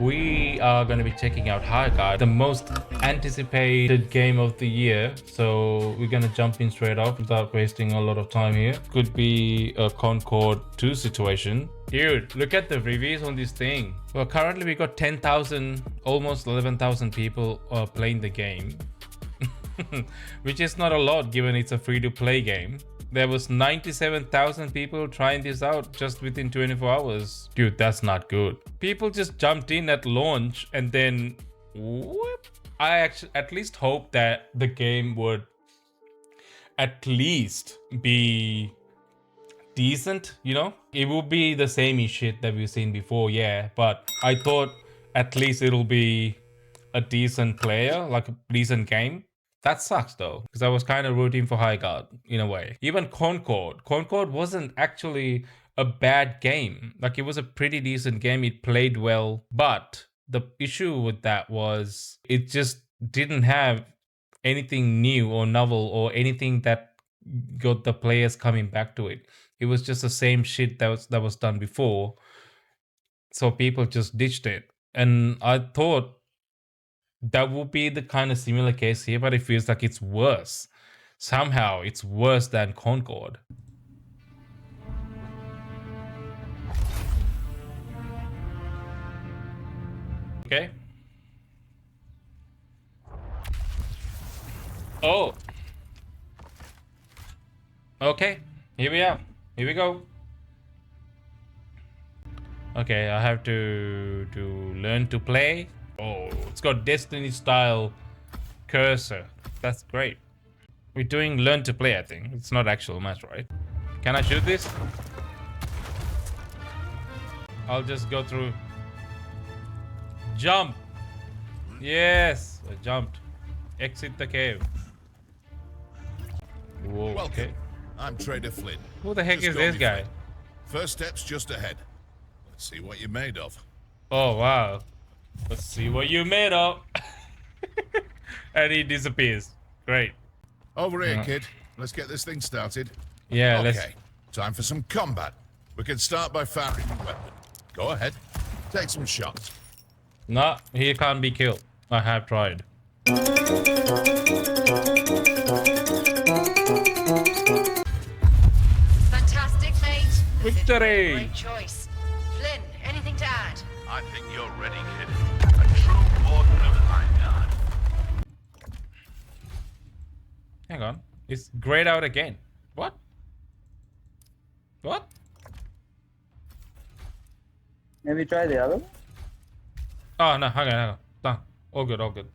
We are going to be checking out Highguard, the most anticipated game of the year. So we're going to jump in straight off without wasting a lot of time here. Could be a Concord 2 situation. Dude, look at the reviews on this thing. Well, currently we got 10,000, almost 11,000 people playing the game. Which is not a lot given it's a free-to-play game. There was 97,000 people trying this out just within 24 hours. Dude, that's not good. People just jumped in at launch and then whoop. I actually at least hope that the game would at least be decent, you know? It will be the same shit that we've seen before, yeah, but I thought at least it'll be a decent player, like a decent game. That sucks though, because I was kind of rooting for Highguard in a way. Even Concord wasn't actually a bad game. Like, it was a pretty decent game. It played well, but the issue with that was it just didn't have anything new or novel or anything that got the players coming back to it. It was just the same shit that was done before. So people just ditched it. And I thought that would be the kind of similar case here, but it feels like it's worse. Somehow it's worse than Concord. Okay. Oh. Okay, here we are. Here we go. Okay, I have to learn to play. Oh, it's got Destiny style cursor. That's great. We're doing learn to play, I think. It's not actual match, right? Can I shoot this? I'll just go through. Jump. Yes, I jumped. Exit the cave. Whoa, Welcome. okay. I'm Trader Flynn. Who the heck Just is call this me guy? Flynn. First step's just ahead. Let's see what you're made of. Oh, wow. Let's see what you made of. And he disappears. Great. Over here, kid. Let's get this thing started. Yeah, Okay, time for some combat. We can start by firing your weapon. Go ahead. Take some shots. No, he can't be killed. I have tried. Fantastic, mate. Victory! Great choice. Flynn, anything to add? I think you're ready, kid. A true warden of Highguard. Hang on. It's grayed out again. What? What? Maybe try the other one? Oh, no. Hang on. Done. All good, all good.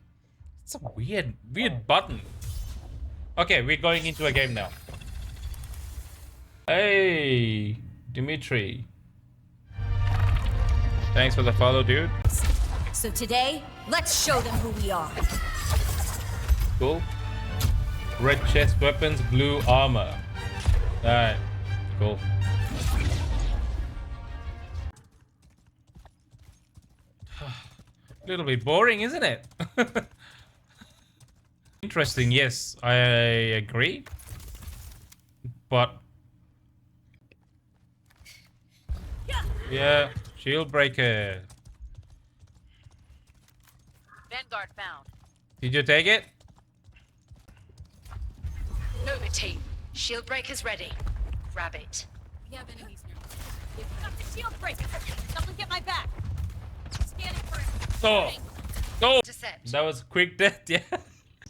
It's a weird button. Okay, we're going into a game now. Hey, Dimitri. Thanks for the follow, dude. So today, let's show them who we are. Cool. Red chest weapons, blue armor. Alright, cool. A little bit boring, isn't it? Interesting, yes, I agree. But yeah, shield breaker. Vanguard found. Did you take it? Nova team. Shield breaker's ready. Grab it. We have enemies nearby. You've got the shield breaker. Someone get my back. Scanning for it. Oh, oh, Intercept. that was quick death, yeah.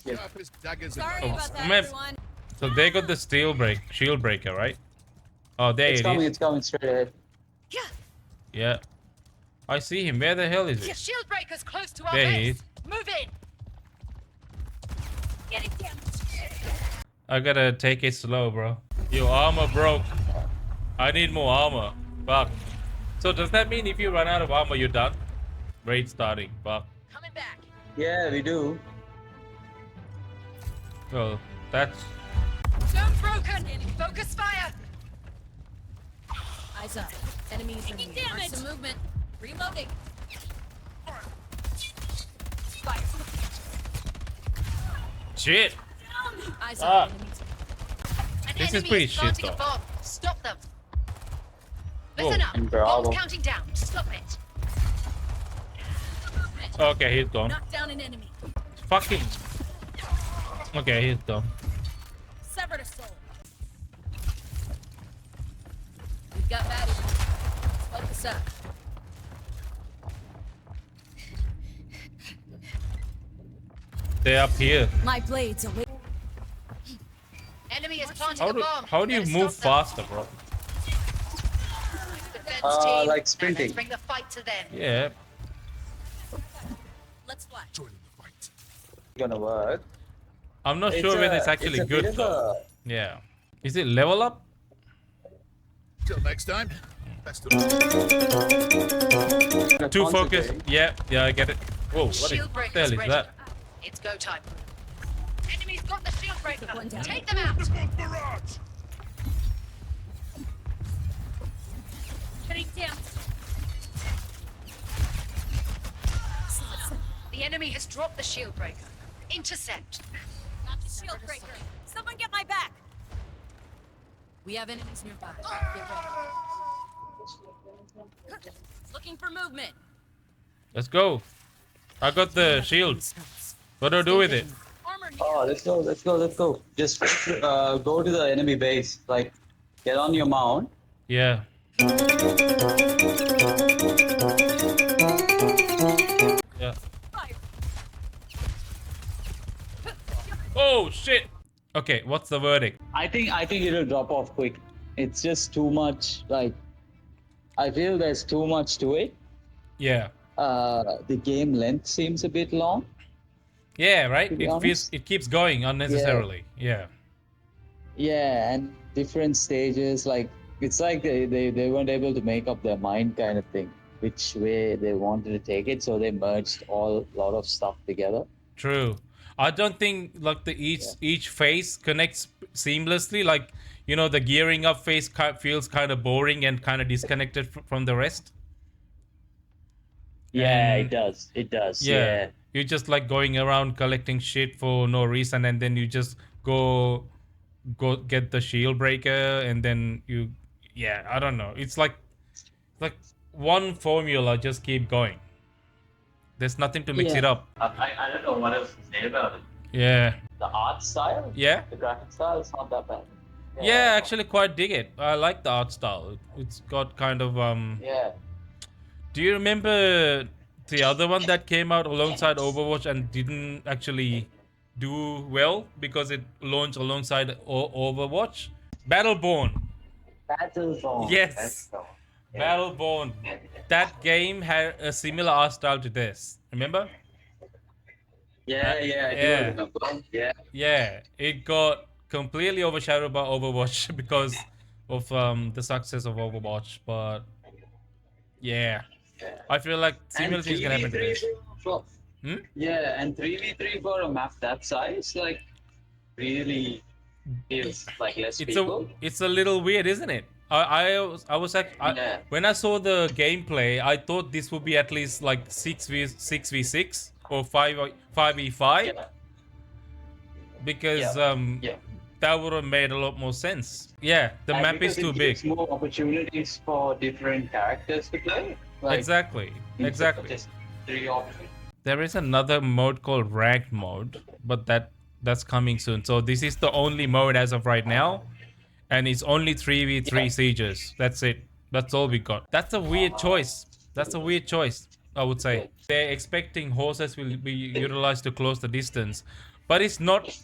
Sharpest daggers in Sorry the about that, man. everyone. So they got the shield breaker, right? Oh, there It's it coming, is. it's coming straight ahead. Yeah. Yeah, I see him. Where the hell is Your it? shield breaker's close to our There he base. Move in. Get it down. I gotta take it slow, bro. Your armor broke. I need more armor. Fuck. So does that mean if you run out of armor, you're done? Raid starting. Fuck. Coming back. Yeah, we do. Well, that's... Zone broken. Focus fire. Eyes up. Enemies taking damage. Some movement. Reloading. Fire. Shit. Eyes Ah. up. Enemies. An This is enemy pretty is shit, planting a though. bomb. Stop them. Whoa. Listen up. Bravo. Bomb's counting down. Stop it. Okay, he's gone. Knock down an enemy. Fucking. Okay, he's gone. Severed a soul. We've got baddies. Focus up. They're up here. My blades away. Enemy is planting a bomb. How do you Better move stop faster, bro? them. Defense team. like Let's sprinting. bring the fight to them. Yeah. Let's fly. Joining the fight. Gonna work. I'm not It's sure whether it's a- actually it's a good bit of though. Yeah. Is it level up? Till next time. Best of luck. a Too focused. concentrate. Yeah, I get it. Whoa, what Shield the breaker hell is is ready. that? It's go time. Enemy's got the shield breaker. One down. Take them out. Barrage. Heading down. The enemy has dropped the shield breaker. Intercept. Got the shield breaker. Someone get my back. We have enemies nearby. Get ready. Looking for movement. Let's go. I got the shield. What do I do with it? Armor near. Oh, let's go. Just go to the enemy base. Like, get on your mount. Yeah. Yeah. Fire. Oh shit. Okay, what's the verdict? I think it'll drop off quick. It's just too much. Like, I feel there's too much to it. Yeah. The game length seems a bit long. Yeah, right? To be honest. It keeps going unnecessarily. Yeah. Yeah, and different stages. Like, it's like they weren't able to make up their mind, kind of thing, which way they wanted to take it. So they merged a lot of stuff together. True. I don't think like each phase connects seamlessly. Like, you know, the gearing up phase feels kind of boring and kind of disconnected from the rest. Yeah, And- it does. It does. Yeah. Yeah. You're just like going around collecting shit for no reason, and then you just go get the shield breaker, and then I don't know. It's like one formula, just keep going. There's nothing to mix Yeah. it up. I don't know what else to say about it. Yeah. The art style, Yeah. the graphic style, is not that bad. Yeah, actually quite dig it. I like the art style. It's got kind of Yeah. Do you remember the other one that came out alongside Overwatch and didn't actually do well because it launched alongside Overwatch? Battleborn. Battleborn. Yes. Battleborn. That game had a similar art style to this. Remember? Yeah, I Yeah. do remember. Yeah. Yeah. It got completely overshadowed by Overwatch because of the success of Overwatch. But yeah, I feel like similar things can happen to this. Hmm? Yeah, and 3v3 for a map that size, like, really is like less people. It's a little weird, isn't it? Yeah. When I saw the gameplay, I thought this would be at least like 6v6 or 5v5 Yeah. because Yeah. that would have made a lot more sense. Yeah, the And map is because too it big. gives more opportunities for different characters to play. Like, Exactly. instead of Exactly. Just 3 options. There is another mode called ranked mode, but that's coming soon. So this is the only mode as of right now, and it's only 3v3 Yeah. sieges. That's it. That's all we got. That's a weird choice. That's a weird choice, I would say. They're expecting horses will be utilized to close the distance, but it's not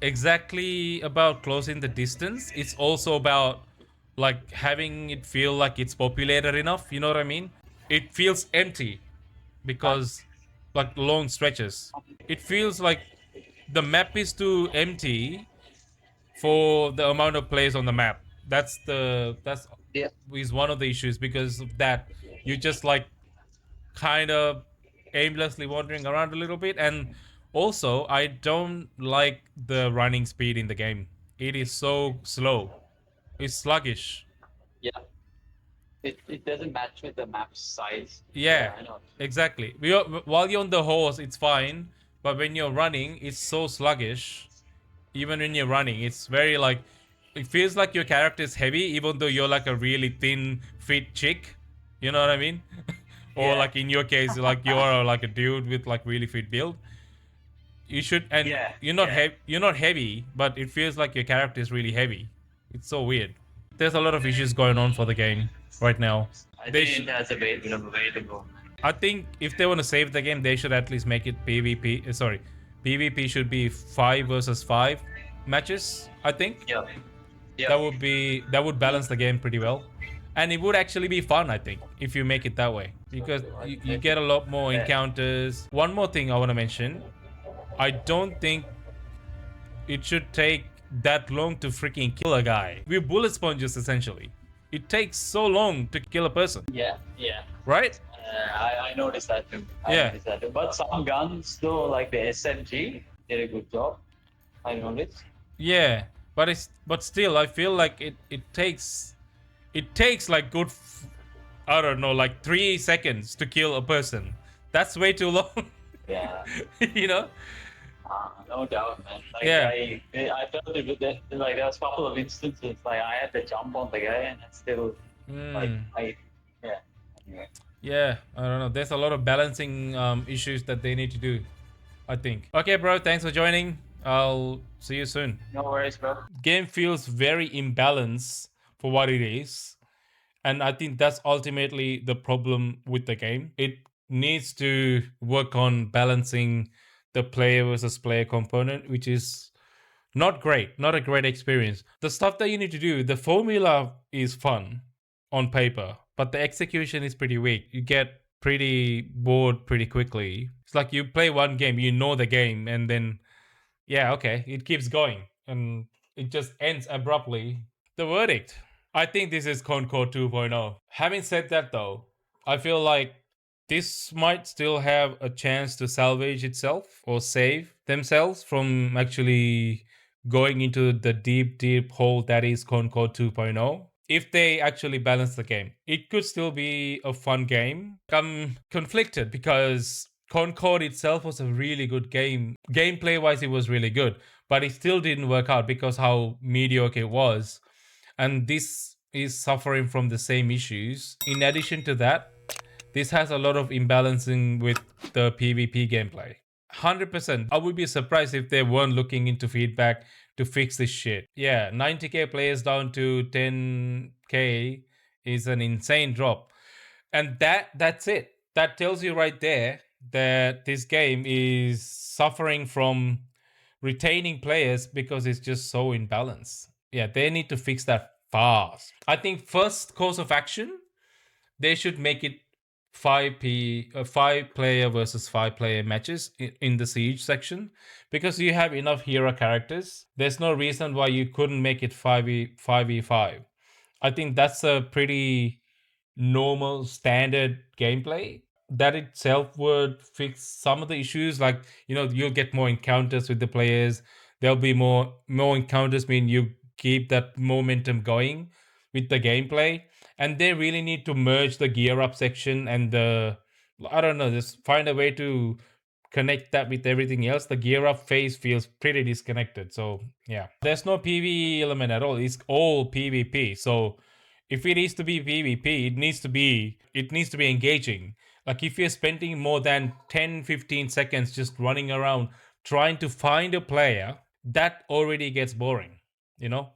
exactly about closing the distance. It's also about like having it feel like it's populated enough. You know what I mean? It feels empty because like long stretches. It feels like the map is too empty for the amount of players on the map. That's Yeah. is one of the issues. Because of that, you just like kind of aimlessly wandering around a little bit. And also, I don't like the running speed in the game. It is so slow. It's sluggish. Yeah. It doesn't match with the map size. Yeah, I know. exactly. While you're on the horse, it's fine, but when you're running, it's so sluggish. Even when you're running, it's very like, it feels like your character is heavy, even though you're like a really thin, fit chick. You know what I mean? or like in your case, like you're like a dude with like really fit build. You should, and you're not heavy, but it feels like your character is really heavy. It's so weird. There's a lot of issues going on for the game right now. I think it has a way to go. I think if they want to save the game, they should at least make it PvP. Sorry, PvP should be 5 versus 5 matches. I think that would balance the game pretty well, and it would actually be fun. I think if you make it that way, because you get a lot more encounters. One more thing I want to mention: I don't think it should take that long to freaking kill a guy. We're bullet sponges essentially. It takes so long to kill a person. Yeah. Right? I noticed that too. Noticed that too. But some guns though, like the SMG, did a good job. I noticed. Yeah, but still, I feel like it takes like good, I don't know, like 3 seconds to kill a person. That's way too long. Yeah. You know? No doubt, man. Like, Yeah. I felt it with that. Like there was a couple of instances, like I had to jump on the guy, and it's still like Anyway. Yeah, I don't know. There's a lot of balancing issues that they need to do, I think. Okay, bro. Thanks for joining. I'll see you soon. No worries, bro. Game feels very imbalanced for what it is, and I think that's ultimately the problem with the game. It needs to work on balancing the player versus player component, which is not great, not a great experience. The stuff that you need to do, the formula is fun on paper, but the execution is pretty weak. You get pretty bored pretty quickly. It's like you play one game, you know the game, and then okay, it keeps going and it just ends abruptly. The verdict: I think this is Concord 2.0. Having said that though, I feel like this might still have a chance to salvage itself or save themselves from actually going into the deep hole that is Concord 2.0. If they actually balance the game, it could still be a fun game. I'm conflicted because Concord itself was a really good game. Gameplay wise, it was really good, but it still didn't work out because how mediocre it was. And this is suffering from the same issues. In addition to that, this has a lot of imbalancing with the PvP gameplay. 100%. I would be surprised if they weren't looking into feedback to fix this shit. Yeah, 90k players down to 10k is an insane drop. And that's it. That tells you right there that this game is suffering from retaining players because it's just so imbalanced. Yeah, they need to fix that fast. I think first course of action, they should make it 5 player versus 5 player matches in the siege section, because you have enough hero characters. There's no reason why you couldn't make it 5v5. I think that's a pretty normal standard gameplay. That itself would fix some of the issues, like, you know, you'll get more encounters with the players. There'll be more encounters, mean you keep that momentum going with the gameplay. And they really need to merge the gear up section and just find a way to connect that with everything else. The gear up phase feels pretty disconnected. So yeah, there's no PvE element at all. It's all PvP. So if it is to be PvP, it needs to be engaging. Like if you're spending more than 10-15 seconds just running around trying to find a player, that already gets boring, you know?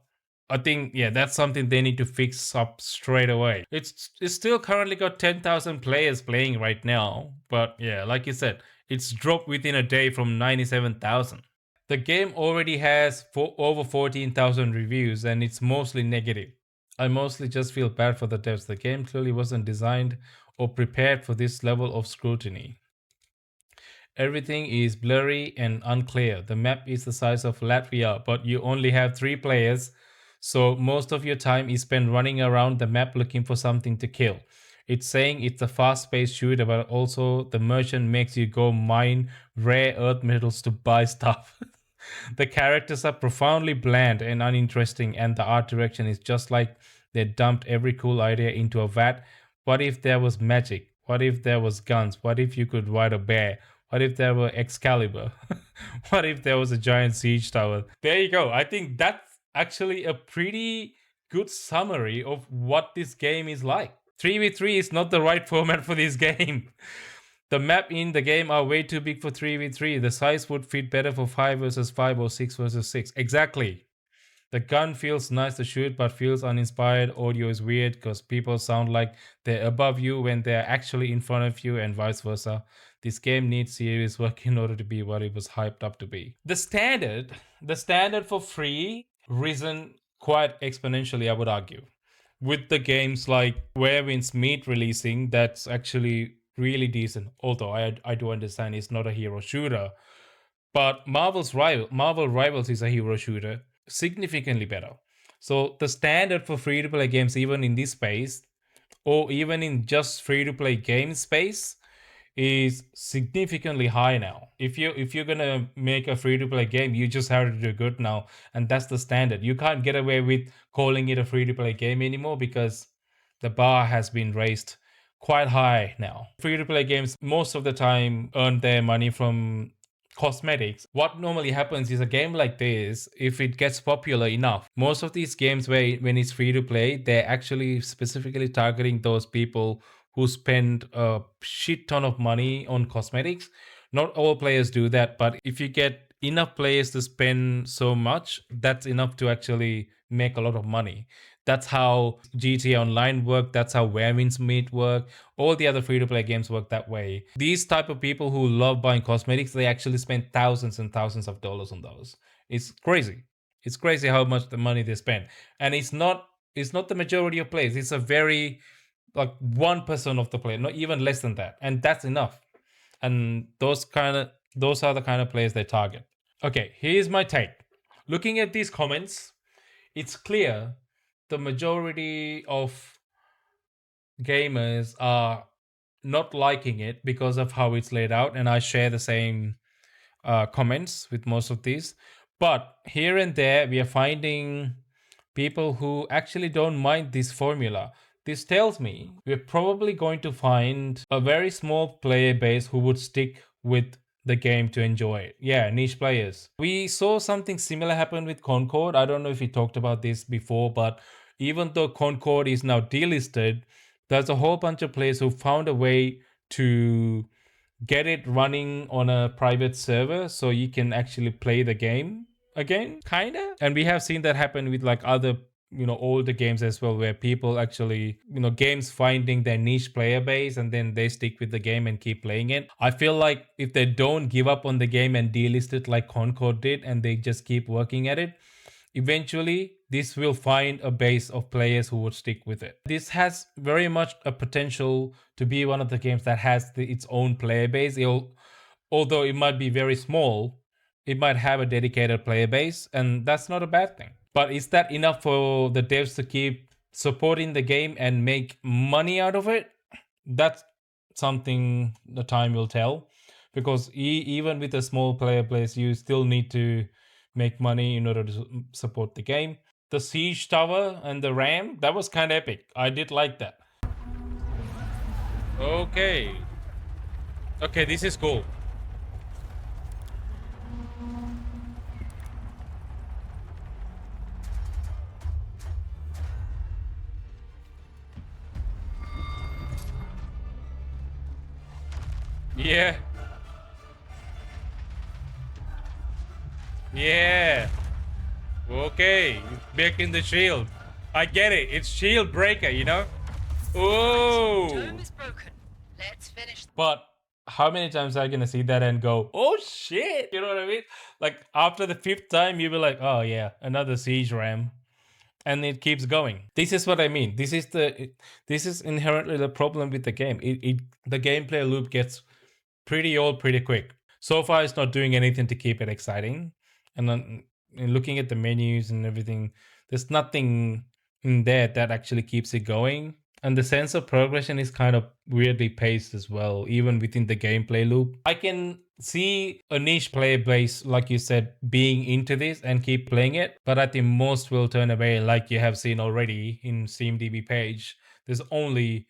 I think, that's something they need to fix up straight away. It's still currently got 10,000 players playing right now. But yeah, like you said, it's dropped within a day from 97,000. The game already has over 14,000 reviews and it's mostly negative. I mostly just feel bad for the devs. The game clearly wasn't designed or prepared for this level of scrutiny. Everything is blurry and unclear. The map is the size of Latvia, but you only have 3 players. So most of your time is spent running around the map looking for something to kill. It's saying it's a fast-paced shooter, but also the merchant makes you go mine rare earth metals to buy stuff. The characters are profoundly bland and uninteresting, and the art direction is just like they dumped every cool idea into a vat. What if there was magic? What if there was guns? What if you could ride a bear? What if there were Excalibur? What if there was a giant siege tower? There you go. I think that's actually a pretty good summary of what this game is like. 3v3 is not the right format for this game. The map in the game are way too big for 3v3. The size would fit better for 5 versus 5 or 6 versus 6. Exactly. The gun feels nice to shoot but feels uninspired. Audio is weird because people sound like they're above you when they're actually in front of you and vice versa. This game needs serious work in order to be what it was hyped up to be. The standard for free risen quite exponentially, I would argue. With the games like Where Winds Meet releasing, that's actually really decent. Although I do understand it's not a hero shooter. But Marvel Rivals is a hero shooter, significantly better. So the standard for free-to-play games, even in this space, or even in just free-to-play game space, is significantly high now. If you're gonna make a free-to-play game, you just have to do good now, and that's the standard. You can't get away with calling it a free-to-play game anymore because the bar has been raised quite high now. Free-to-play games most of the time earn their money from cosmetics. What normally happens is a game like this, if it gets popular enough, most of these games when it's free to play, they're actually specifically targeting those people who spend a shit ton of money on cosmetics. Not all players do that, but if you get enough players to spend so much, that's enough to actually make a lot of money. That's how GTA Online work. That's how Where Winds Meet work. All the other free-to-play games work that way. These type of people who love buying cosmetics, they actually spend thousands and thousands of dollars on those. It's crazy. It's crazy how much the money they spend. And it's not the majority of players. It's a very like 1% of the player, not even less than that. And that's enough. And those are the kind of players they target. Okay, here's my take. Looking at these comments, it's clear the majority of gamers are not liking it because of how it's laid out, and I share the same comments with most of these. But here and there, we are finding people who actually don't mind this formula. This tells me we're probably going to find a very small player base who would stick with the game to enjoy it. Yeah, niche players. We saw something similar happen with Concord. I don't know if we talked about this before, but even though Concord is now delisted, there's a whole bunch of players who found a way to get it running on a private server so you can actually play the game again, kinda. And we have seen that happen with like other older games as well, where people actually games finding their niche player base and then they stick with the game and keep playing it. I feel like if they don't give up on the game and delist it like Concord did and they just keep working at it, eventually this will find a base of players who would stick with it. This has very much a potential to be one of the games that has its own player base. Although it might be very small, it might have a dedicated player base, and that's not a bad thing. But is that enough for the devs to keep supporting the game and make money out of it? That's something the time will tell. Because even with a small player base, you still need to make money in order to support the game. The siege tower and the ram, that was kind of epic. I did like that. Okay, this is cool. Yeah. Okay, breaking the shield. I get it. It's shield breaker, Oh. Dome is broken. Let's finish. But how many times are you gonna see that and go, oh shit? You know what I mean? Like after the 5th time, you'll be like, oh yeah, another siege ram. And it keeps going. This is what I mean. This is inherently the problem with the game. The gameplay loop gets pretty old pretty quick. So far, it's not doing anything to keep it exciting. And then looking at the menus and everything, there's nothing in there that actually keeps it going. And the sense of progression is kind of weirdly paced as well, even within the gameplay loop. I can see a niche player base, like you said, being into this and keep playing it, but I think most will turn away, like you have seen already in SteamDB page. There's only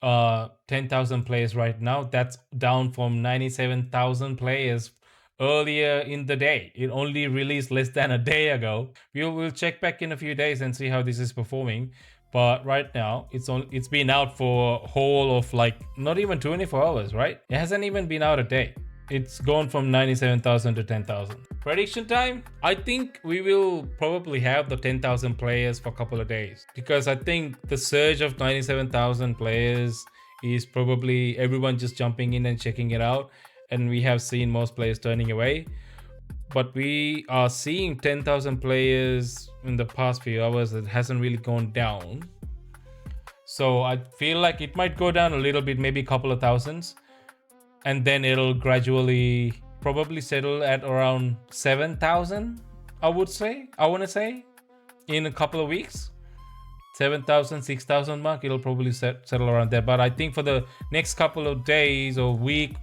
10,000 players right now. That's down from 97,000 players earlier in the day. It only released less than a day ago. We'll check back in a few days and see how this is performing. But right now it's been out for a whole of like not even 24 hours, right? It hasn't even been out a day. It's gone from 97,000 to 10,000. Prediction time? I think we will probably have the 10,000 players for a couple of days, because I think the surge of 97,000 players is probably everyone just jumping in and checking it out, and we have seen most players turning away. But we are seeing 10,000 players in the past few hours. It hasn't really gone down, so I feel like it might go down a little bit, maybe a couple of thousands, and then it'll gradually probably settle at around 7,000. I want to say in a couple of weeks, 7,000, 6,000 mark, it'll probably settle around there. But I think for the next couple of days or week,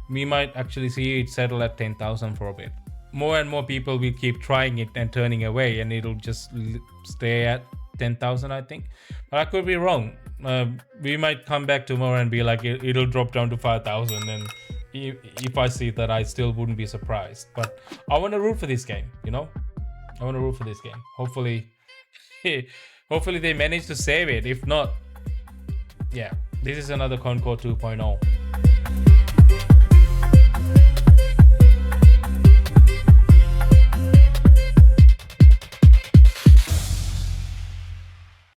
we might actually see it settle at 10,000 for a bit. More and more people will keep trying it and turning away, and it'll just stay at 10,000, I think. But I could be wrong. We might come back tomorrow and be like, it'll drop down to 5,000, and if I see that, I still wouldn't be surprised. But I want to root for this game, you know? I want to root for this game. Hopefully they manage to save it. If not, yeah, this is another Concord 2.0.